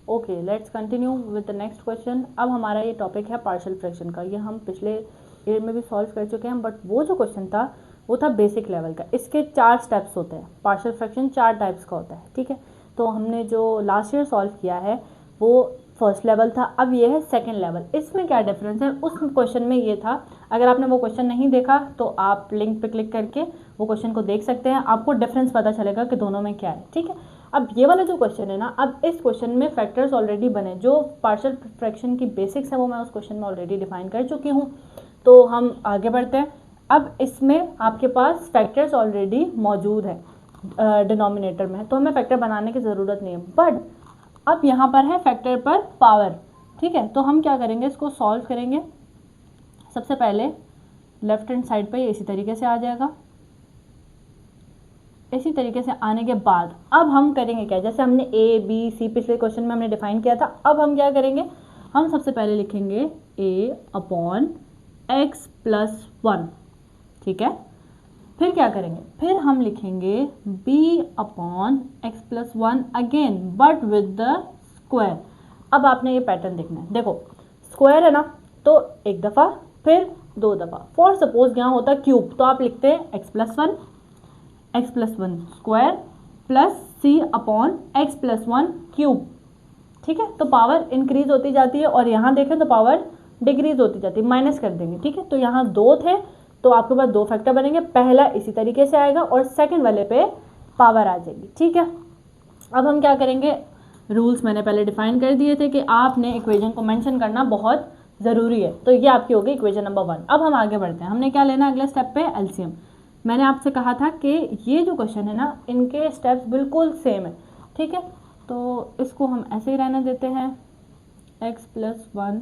Okay, let's continue with the next question. अब हमारा ये टॉपिक है पार्शियल फ्रैक्शन का। ये हम पिछले ईयर में भी सॉल्व कर चुके हैं, बट वो जो क्वेश्चन था वो था बेसिक लेवल का। इसके 4 स्टेप्स होते हैं। पार्शियल फ्रैक्शन 4 टाइप्स का होता है, ठीक है। तो हमने जो लास्ट ईयर सॉल्व किया है वो फर्स्ट लेवल था, अब ये है सेकेंड लेवल। इसमें क्या डिफरेंस है, उस क्वेश्चन में ये था, अगर आपने वो क्वेश्चन नहीं देखा तो आप लिंक पे क्लिक करके वो क्वेश्चन को देख सकते हैं, आपको डिफरेंस पता चलेगा कि दोनों में क्या है, ठीक है। अब ये वाला जो क्वेश्चन है ना, अब इस क्वेश्चन में फैक्टर्स ऑलरेडी बने, जो पार्शियल फ्रैक्शन की बेसिक्स है वो मैं उस क्वेश्चन में ऑलरेडी डिफाइन कर चुकी हूँ। तो हम आगे बढ़ते हैं। अब इसमें आपके पास फैक्टर्स ऑलरेडी मौजूद है डिनोमिनेटर में, तो हमें फैक्टर बनाने की ज़रूरत नहीं है। बट अब यहाँ पर है फैक्टर पर पावर, ठीक है। तो हम क्या करेंगे, इसको सॉल्व करेंगे। सबसे पहले लेफ्ट हैंड साइड पे इसी तरीके से आ जाएगा। इसी तरीके से आने के बाद अब हम करेंगे क्या, जैसे हमने ए बी सी पिछले क्वेश्चन में हमने डिफाइन किया था, अब हम क्या करेंगे, हम सबसे पहले लिखेंगे a अपॉन एक्स प्लस 1, ठीक है। फिर क्या करेंगे, फिर हम लिखेंगे b upon x plus 1 again, but with the square. अब आपने ये पैटर्न देखना है, देखो स्क्वायर है ना, तो एक दफ़ा फिर 2 दफ़ा। फॉर सपोज यहाँ होता क्यूब, तो आप लिखते हैं एक्स प्लस 1 स्क्वायर प्लस सी अपॉन एक्स प्लस 1 क्यूब, ठीक है। तो पावर इंक्रीज होती जाती है और यहाँ देखें तो पावर डिक्रीज होती जाती है, माइनस कर देंगे, ठीक है। तो यहाँ 2 थे तो आपके पास 2 फैक्टर बनेंगे, पहला इसी तरीके से आएगा और सेकंड वाले पे पावर आ जाएगी, ठीक है। अब हम क्या करेंगे, रूल्स मैंने पहले डिफाइन कर दिए थे कि आपने इक्वेशन को मेंशन करना बहुत ज़रूरी है। तो ये आपकी होगी इक्वेशन नंबर 1। अब हम आगे बढ़ते हैं, हमने क्या लेना है अगले स्टेप पे, एलसीएम। मैंने आपसे कहा था कि ये जो क्वेश्चन है ना, इनके स्टेप्स बिल्कुल सेम है, ठीक है। तो इसको हम ऐसे ही रहने देते हैं, एक्स प्लस 1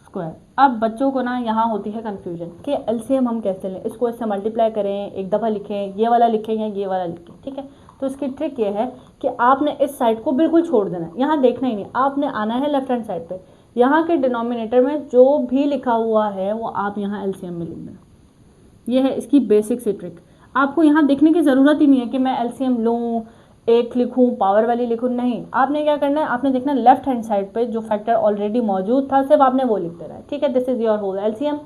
स्क्वायर। अब बच्चों को ना यहाँ होती है कन्फ्यूजन कि एलसीएम हम कैसे लें, इसको इससे मल्टीप्लाई करें, एक दफ़ा लिखें, ये वाला लिखें या ये वाला लिखें, ठीक है। तो इसकी ट्रिक ये है कि आपने इस साइड को बिल्कुल छोड़ देना है, यहाँ देखना ही नहीं, आपने आना है लेफ्ट हैंड साइड पे। यहाँ के डिनोमिनेटर में जो भी लिखा हुआ है वो आप यहाँ एलसीएम में लिख देना। ये है इसकी बेसिक सी ट्रिक। आपको यहाँ देखने की ज़रूरत ही नहीं है कि मैं एलसीएम लूँ, एक लिखूँ, पावर वाली लिखूँ, नहीं। आपने क्या करना है, आपने देखना लेफ्ट हैंड साइड पे जो फैक्टर ऑलरेडी मौजूद था सिर्फ आपने वो लिख देना है, ठीक है। This is your whole LCM.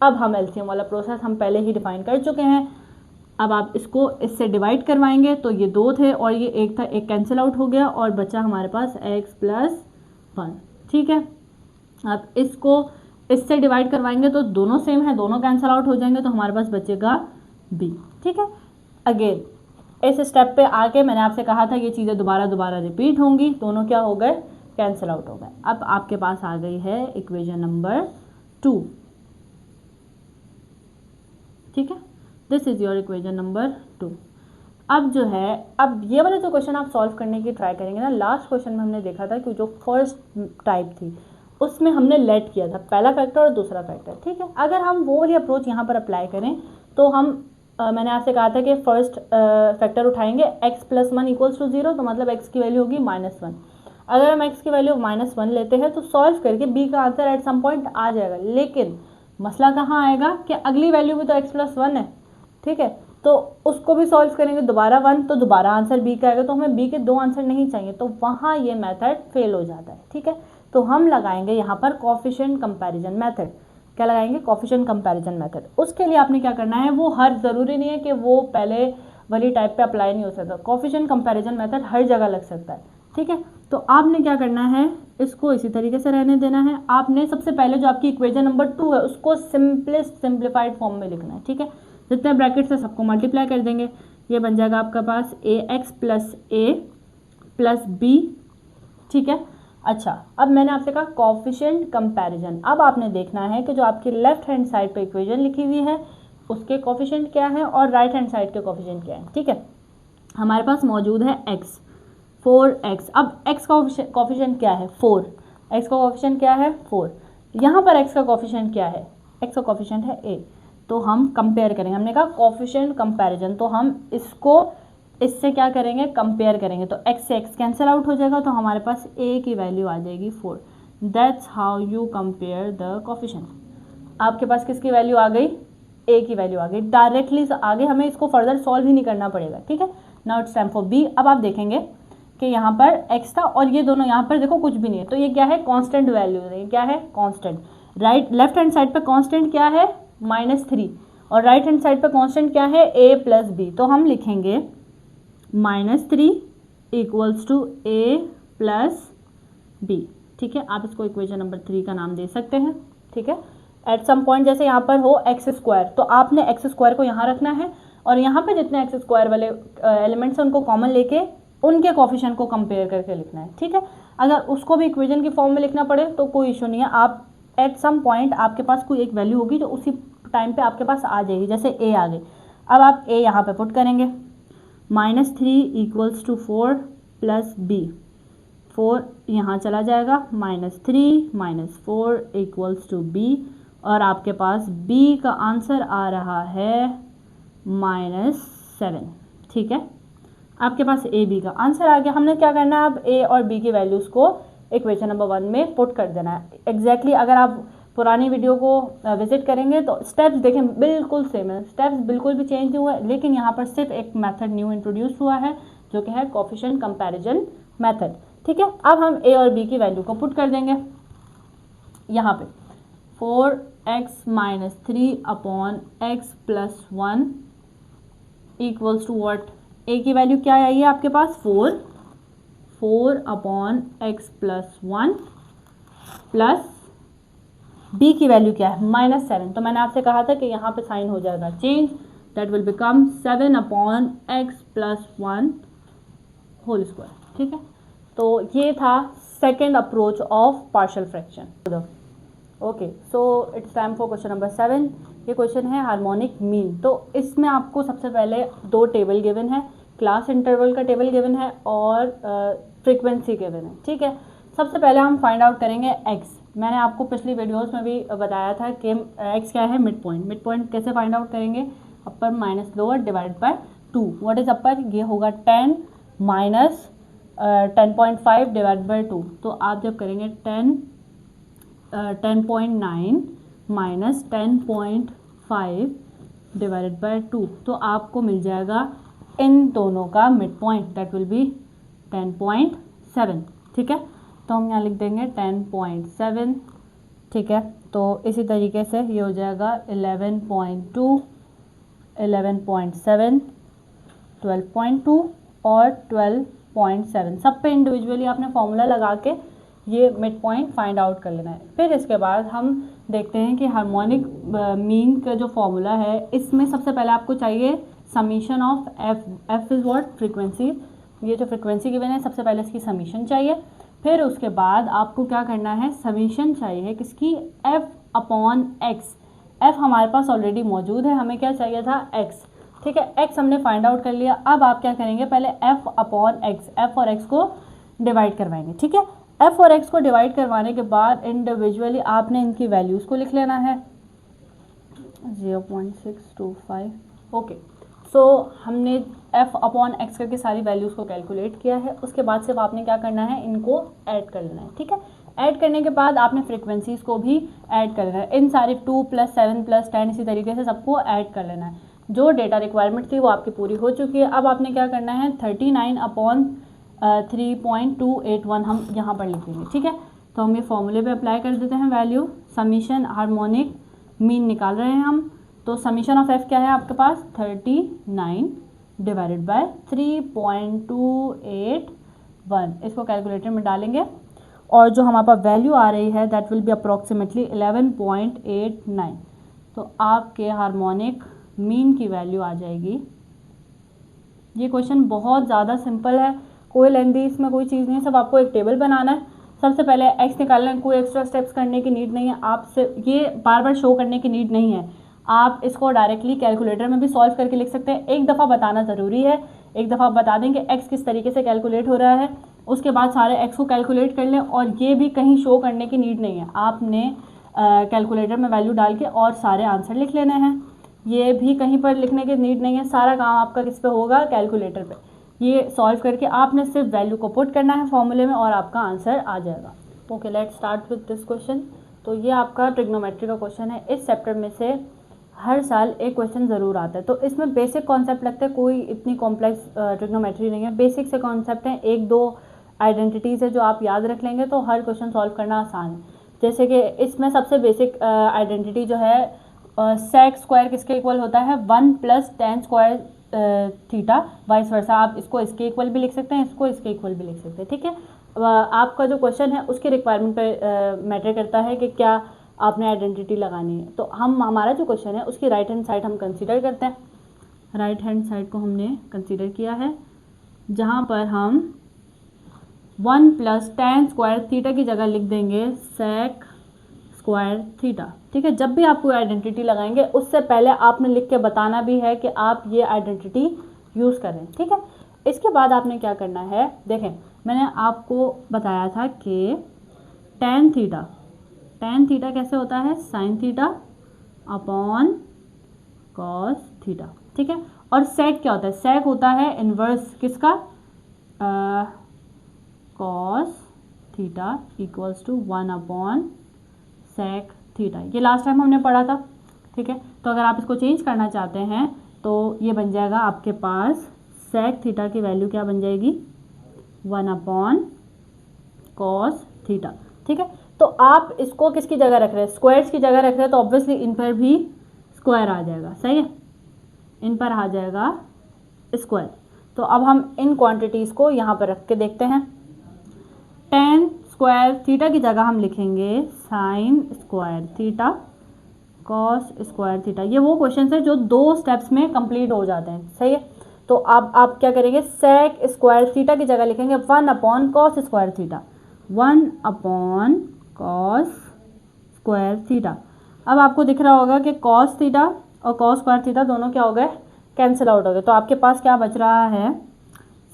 अब हम एलसीएम वाला प्रोसेस हम पहले ही डिफाइन कर चुके हैं। अब आप इसको इससे डिवाइड करवाएंगे तो ये 2 थे और ये 1 था, एक कैंसिल आउट हो गया और बचा हमारे पास एक्स प्लस 1, ठीक है। अब इसको इससे डिवाइड करवाएंगे तो दोनों सेम है, दोनों कैंसिल आउट हो जाएंगे, तो हमारे पास बचेगा b, ठीक है। अगेन इस स्टेप पे आके मैंने आपसे कहा था ये चीज़ें दोबारा रिपीट होंगी, दोनों क्या हो गए, कैंसिल आउट हो गए। अब आपके पास आ गई है इक्वेशन नंबर 2, ठीक है। This is your equation number 2। अब जो है, अब ये वाले जो क्वेश्चन आप सॉल्व करने की ट्राई करेंगे ना, लास्ट क्वेश्चन में हमने देखा था कि जो फर्स्ट टाइप थी उसमें हमने लेट किया था, पहला फैक्टर और दूसरा फैक्टर, ठीक है। अगर हम वो वाली अप्रोच यहाँ पर अप्लाई करें तो हम मैंने आपसे कहा था कि फर्स्ट फैक्टर उठाएंगे x प्लस 1 इक्वल्स टू 0, तो मतलब x की वैल्यू होगी -1। अगर हम x की वैल्यू -1 लेते हैं तो सॉल्व करके b का आंसर एट सम पॉइंट आ जाएगा, लेकिन मसला कहाँ आएगा कि अगली वैल्यू भी तो x प्लस 1 है, ठीक है। तो उसको भी सॉल्व करेंगे दोबारा 1, तो दोबारा आंसर b का आएगा, तो हमें b के 2 आंसर नहीं चाहिए, तो वहाँ ये मेथड फेल हो जाता है, ठीक है। तो हम लगाएंगे यहाँ पर कोएफिशिएंट कंपैरिजन मेथड। क्या लगाएंगे, कोएफिशिएंट कंपैरिजन मेथड। उसके लिए आपने क्या करना है, वो हर ज़रूरी नहीं है कि वो पहले वाली टाइप पे अप्लाई नहीं हो सकता, कोएफिशिएंट कंपैरिजन मेथड हर जगह लग सकता है, ठीक है। तो आपने क्या करना है, इसको इसी तरीके से रहने देना है। आपने सबसे पहले जो आपकी इक्वेशन नंबर 2 है उसको सिंप्लीफाइड फॉर्म में लिखना है, ठीक है। जितने ब्रैकेट से सबको मल्टीप्लाई कर देंगे, ये बन जाएगा आपका पास ax plus a plus b, ठीक है। अच्छा, अब मैंने आपसे कहा कोएफिशिएंट कंपैरिजन। अब आपने देखना है कि जो आपकी लेफ्ट हैंड साइड पे इक्वेशन लिखी हुई है उसके कोएफिशिएंट क्या है और राइट हैंड साइड के कोएफिशिएंट क्या है, ठीक है। हमारे पास मौजूद है x, 4x। अब x का कोएफिशिएंट क्या है, 4। x का कोएफिशिएंट क्या है, 4। यहाँ पर x का कोएफिशिएंट क्या है, x का कोएफिशिएंट है a। तो हम कंपेयर करेंगे, हमने कहा कोएफिशिएंट कंपैरिजन, तो हम इसको इससे क्या करेंगे, कंपेयर करेंगे, तो x से x कैंसिल आउट हो जाएगा, तो हमारे पास a की वैल्यू आ जाएगी 4। That's how you compare the coefficient. आपके पास किसकी वैल्यू आ गई, a की वैल्यू आ गई, डायरेक्टली आगे हमें इसको फर्दर सॉल्व ही नहीं करना पड़ेगा, ठीक है। Now it's time for b। अब आप देखेंगे कि यहाँ पर x था और ये दोनों यहाँ पर देखो कुछ भी नहीं है, तो ये क्या है, कांस्टेंट वैल्यू है, ये क्या है, constant. Right left hand side पे कांस्टेंट क्या है, -3, और राइट हैंड साइड पे कांस्टेंट क्या है, a + b। तो हम लिखेंगे -3 = a + b। ठीक है, आप इसको इक्वेशन नंबर 3 का नाम दे सकते हैं। ठीक है, एट सम पॉइंट जैसे यहाँ पर हो x², तो आपने x² को यहाँ रखना है और यहाँ पे जितने x² वाले एलिमेंट्स हैं उनको कॉमन लेके उनके कोफिशिएंट को कंपेयर करके लिखना है। ठीक है, अगर उसको भी इक्वेशन की फॉर्म में लिखना पड़े तो कोई इशू नहीं है, आप एट सम पॉइंट आपके पास कोई एक वैल्यू होगी जो उसी टाइम पे आपके पास आ जाएगी, जैसे a आ गई। अब आप a यहाँ पे पुट करेंगे, -3 = 4 + b, 4 यहाँ चला जाएगा, -3 - 4 = b, और आपके पास b का आंसर आ रहा है -7। ठीक है, आपके पास a b का आंसर आ गया। हमने क्या करना है, अब a और b की वैल्यूज़ को इक्वेशन नंबर 1 में पुट कर देना है। एग्जैक्टली अगर आप पुरानी वीडियो को विजिट करेंगे तो स्टेप्स देखें बिल्कुल सेम है, स्टेप्स बिल्कुल भी चेंज नहीं हुआ है, लेकिन यहाँ पर सिर्फ एक मेथड न्यू इंट्रोड्यूस हुआ है जो कि है कोफिशिएंट कंपैरिजन मेथड। ठीक है, अब हम a और b की वैल्यू को पुट कर देंगे यहाँ पे। 4x - 3/x + 1 = व्हाट, a की वैल्यू क्या आई है आपके पास, 4/x + 1 प्लस b की वैल्यू क्या है, -7। तो मैंने आपसे कहा था कि यहाँ पे साइन हो जाएगा change, that will become 7/x + 1 whole square. ठीक है, तो ये था second approach of partial fraction. Okay, so it's time for question number 7। ये क्वेश्चन है हार्मोनिक मीन। तो इसमें आपको सबसे पहले 2 टेबल गिवन है, क्लास इंटरवल का टेबल गिवन है और फ्रीक्वेंसी गिवन है। ठीक है, सबसे पहले हम फाइंड आउट करेंगे x। मैंने आपको पिछली वीडियोस में भी बताया था कि x क्या है, मिड पॉइंट। मिड पॉइंट कैसे फाइंड आउट करेंगे, अपर minus lower divide by 2। What is upper, ये होगा 10 माइनस 10.5 डिवाइड बाय 2। तो आप जब करेंगे 10.9 माइनस 10.5 डिवाइडेड बाय 2, तो आपको मिल जाएगा इन दोनों का mid point, that will be 10.7। ठीक है, तो हम यहाँ लिख देंगे 10.7। ठीक है, तो इसी तरीके से ये हो जाएगा 11.2, 11.7, 12.2 और 12.7। सब पे इंडिविजुअली आपने फॉर्मूला लगा के ये मिड पॉइंट फाइंड आउट कर लेना है। फिर इसके बाद हम देखते हैं कि हार्मोनिक मीन का जो फॉर्मूला है, इसमें सबसे पहले आपको चाहिए summation of F is what, frequency. ये जो फ्रीक्वेंसी गिवन है, सबसे पहले इसकी समीशन चाहिए। फिर उसके बाद आपको क्या करना है, समीशन चाहिए किसकी, f/x। f हमारे पास ऑलरेडी मौजूद है, हमें क्या चाहिए था, x। ठीक है, x हमने फाइंड आउट कर लिया। अब आप क्या करेंगे, पहले f/x, f और x को डिवाइड करवाएंगे। ठीक है, f और x को डिवाइड करवाने के बाद इंडिविजुअली आपने इनकी वैल्यूज़ को लिख लेना है, 0.625। ओके, सो हमने f/x करके सारी वैल्यूज़ को कैलकुलेट किया है। उसके बाद सिर्फ आपने क्या करना है, इनको ऐड कर लेना है। ठीक है, ऐड करने के बाद आपने फ्रीक्वेंसीज़ को भी ऐड कर लेना है। इन सारे 2 + 7 + 10 इसी तरीके से सबको ऐड कर लेना है। जो डेटा रिक्वायरमेंट थी वो आपकी पूरी हो चुकी है। अब आपने क्या करना है, 39/3.281 हम यहाँ पर लिख देंगे। ठीक है, तो हम ये फॉर्मूले पे अप्लाई कर देते हैं वैल्यू। समीशन हार्मोनिक मीन निकाल रहे हैं हम, तो समीशन ऑफ f क्या है आपके पास, 39 डिवाइडेड बाय 3.281। इसको कैलकुलेटर में डालेंगे और जो हमारे पास वैल्यू आ रही है दैट विल बी अप्रॉक्सीमेटली 11.89। तो आपके हार्मोनिक मीन की वैल्यू आ जाएगी। ये क्वेश्चन बहुत ज़्यादा सिंपल है, कोई लेंथी इसमें कोई चीज़ नहीं है, सब आपको एक टेबल बनाना है। सबसे पहले x निकालना है, कोई एक्स्ट्रा स्टेप्स करने की नीड नहीं है, आपसे ये बार बार शो करने की नीड नहीं है। आप इसको डायरेक्टली कैलकुलेटर में भी सॉल्व करके लिख सकते हैं। एक दफ़ा बताना ज़रूरी है, एक दफ़ा बता दें कि x किस तरीके से कैलकुलेट हो रहा है, उसके बाद सारे x को कैलकुलेट कर लें। और ये भी कहीं शो करने की नीड नहीं है, आपने कैलकुलेटर में वैल्यू डाल के और सारे आंसर लिख लेने हैं। ये भी कहीं पर लिखने की नीड नहीं है, सारा काम आपका किस पे होगा, कैलकुलेटर पे। ये सॉल्व करके आपने सिर्फ वैल्यू को पुट करना है फॉर्मूले में और आपका आंसर आ जाएगा। Okay, let's start with this question. तो ये आपका ट्रिग्नोमेट्री का क्वेश्चन है। इस चैप्टर में से हर साल एक क्वेश्चन ज़रूर आता है। तो इसमें बेसिक कॉन्सेप्ट लगते हैं, कोई इतनी कॉम्प्लेक्स ट्रिग्नोमेट्री नहीं है, बेसिक से कॉन्सेप्ट हैं, एक दो आइडेंटिटीज़ है जो आप याद रख लेंगे तो हर क्वेश्चन सॉल्व करना आसान है। जैसे कि इसमें सबसे बेसिक आइडेंटिटी जो है सेक स्क्वायर किसके इक्वल होता है 1 + tan square theta, vice versa. आप इसको इसके इक्वल भी लिख सकते हैं, इसको इसके इक्वल भी लिख सकते हैं, ठीक है। आपका जो क्वेश्चन है उसकी रिक्वायरमेंट पे मैटर करता है कि क्या आपने आइडेंटिटी लगानी है। तो हमारा जो क्वेश्चन है उसकी राइट हैंड साइड हम कंसीडर करते हैं। राइट हैंड साइड को हमने कंसीडर किया है, जहाँ पर हम 1 + tan स्क्वायर थीटा की जगह लिख देंगे सेक स्क्वायर थीटा, ठीक है। जब भी आप कोई आइडेंटिटी लगाएंगे उससे पहले आपने लिख के बताना भी है कि आप ये आइडेंटिटी यूज़ करें, ठीक है। इसके बाद आपने क्या करना है, देखें मैंने आपको बताया था कि tan थीटा कैसे होता है sin theta upon cos theta, ठीक है। और सेक क्या होता है, सेक होता है इन्वर्स किसका cos theta equals to 1/sec theta. ये लास्ट टाइम हमने पढ़ा था, ठीक है। तो अगर आप इसको चेंज करना चाहते हैं तो ये बन जाएगा आपके पास sec थीटा की वैल्यू क्या बन जाएगी 1/cos थीटा, ठीक है। तो आप इसको किसकी जगह रख रहे हैं, स्क्वायर्स की जगह रख रहे हैं, तो ऑब्वियसली इन पर भी स्क्वायर आ जाएगा, सही है, इन पर आ जाएगा स्क्वायर। तो अब हम इन क्वांटिटीज़ को यहाँ पर रख के देखते हैं। tan स्क्वायर थीटा की जगह हम लिखेंगे sin square theta cos square theta. ये वो क्वेश्चन है जो 2 स्टेप्स में कंप्लीट हो जाते हैं, सही है। तो अब आप क्या करेंगे, sec स्क्वायर थीटा की जगह लिखेंगे 1/cos square theta, 1/cos square theta. अब आपको दिख रहा होगा कि cos थीटा और cos स्क्वायर थीटा दोनों क्या हो गए, कैंसिल आउट हो गए। तो आपके पास क्या बच रहा है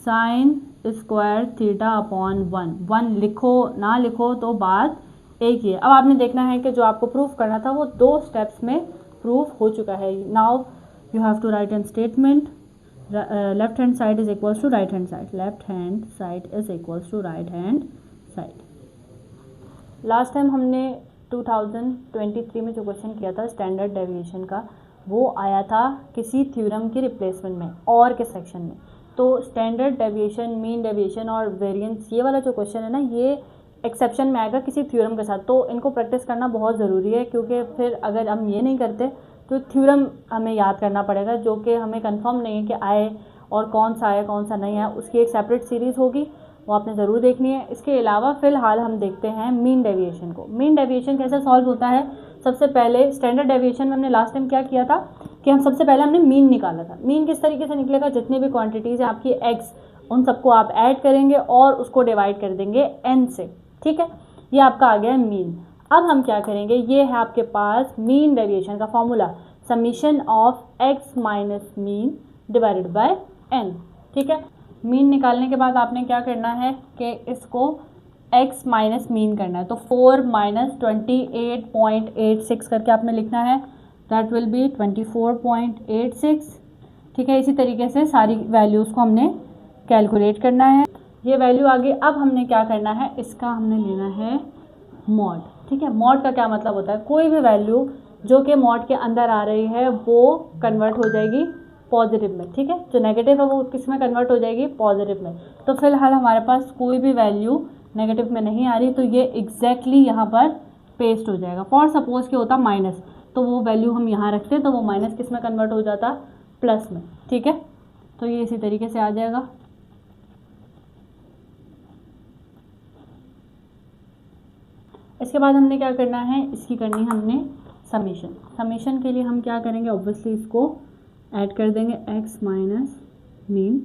sin स्क्वायर थीटा अपॉन 1 लिखो ना लिखो तो बात एक ही है। अब आपने देखना है कि जो आपको प्रूफ करना था वो 2 स्टेप्स में प्रूफ हो चुका है। Now you have to write an statement, left hand side is equals to right hand side, left hand side is equals to right hand side. Last time हमने 2023 में जो क्वेश्चन किया था स्टैंडर्ड डेविएशन का, वो आया था किसी थ्योरम की रिप्लेसमेंट में और के सेक्शन में। तो स्टैंडर्ड डेविएशन, मीन डेविएशन और वेरिएंस, ये वाला जो क्वेश्चन है ना, ये एक्सेप्शन में आएगा किसी थ्योरम के साथ। तो इनको प्रैक्टिस करना बहुत ज़रूरी है, क्योंकि फिर अगर हम ये नहीं करते तो थ्योरम हमें याद करना पड़ेगा, जो कि हमें कंफर्म नहीं है कि आए, और कौन सा आया कौन सा नहीं आया। उसकी एक सेपरेट सीरीज़ होगी, वो आपने ज़रूर देखनी है। इसके अलावा फ़िलहाल हम देखते हैं मीन डेविएशन को। मीन डेविएशन कैसे सॉल्व होता है, सबसे पहले स्टैंडर्ड डेविएशन में हमने लास्ट टाइम क्या किया था कि हम सबसे पहले हमने मीन निकाला था। मीन किस तरीके से निकलेगा, जितनी भी क्वांटिटीज़ है आपकी एक्स, उन सबको आप ऐड करेंगे और उसको डिवाइड कर देंगे n से, ठीक है। ये आपका आ गया मीन। अब हम क्या करेंगे, ये है आपके पास मीन डेविएशन का formula, summation of x minus mean divided by n, ठीक है। मीन निकालने के बाद आपने क्या करना है कि इसको x माइनस मीन करना है। तो 4 - 28.86 करके आपने लिखना है, दैट विल बी 24.86, ठीक है। इसी तरीके से सारी वैल्यूज़ को हमने कैलकुलेट करना है। ये वैल्यू आ गई। अब हमने क्या करना है, इसका हमने लेना है मॉड, ठीक है। मॉड का क्या मतलब होता है, कोई भी वैल्यू जो कि मॉड के अंदर आ रही है वो कन्वर्ट हो जाएगी पॉजिटिव में, ठीक है। जो नेगेटिव है वो किस में कन्वर्ट हो जाएगी, पॉजिटिव में। तो फिलहाल हमारे पास कोई भी वैल्यू नेगेटिव में नहीं आ रही, तो ये एग्जैक्टली यहाँ पर पेस्ट हो जाएगा। फॉर सपोज कि होता माइनस, तो वो वैल्यू हम यहाँ रखते तो वो माइनस किस में कन्वर्ट हो जाता, प्लस में, ठीक है। तो ये इसी तरीके से आ जाएगा। इसके बाद हमने क्या करना है, इसकी करनी हमने समीशन। समीशन के लिए हम क्या करेंगे, ऑब्वियसली इसको ऐड कर देंगे x माइनस मीन,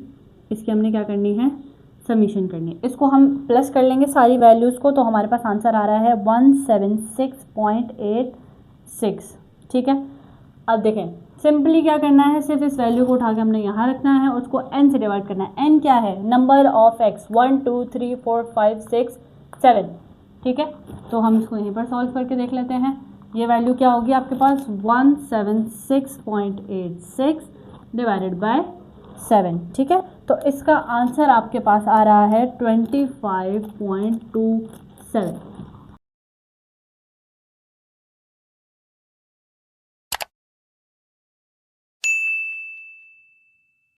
इसकी हमने क्या करनी है, समीशन करनी है। इसको हम प्लस कर लेंगे सारी वैल्यूज़ को, तो हमारे पास आंसर आ रहा है 176.86, ठीक है। अब देखें सिंपली क्या करना है, सिर्फ इस वैल्यू को उठा के हमने यहाँ रखना है, उसको n से डिवाइड करना है। n क्या है, नंबर ऑफ x, 1 2 3 4 5 6 7, ठीक है। तो हम इसको यहीं पर सॉल्व करके देख लेते हैं। ये वैल्यू क्या होगी आपके पास 176.86 डिवाइडेड बाय 7, ठीक है। तो इसका आंसर आपके पास आ रहा है 25.27।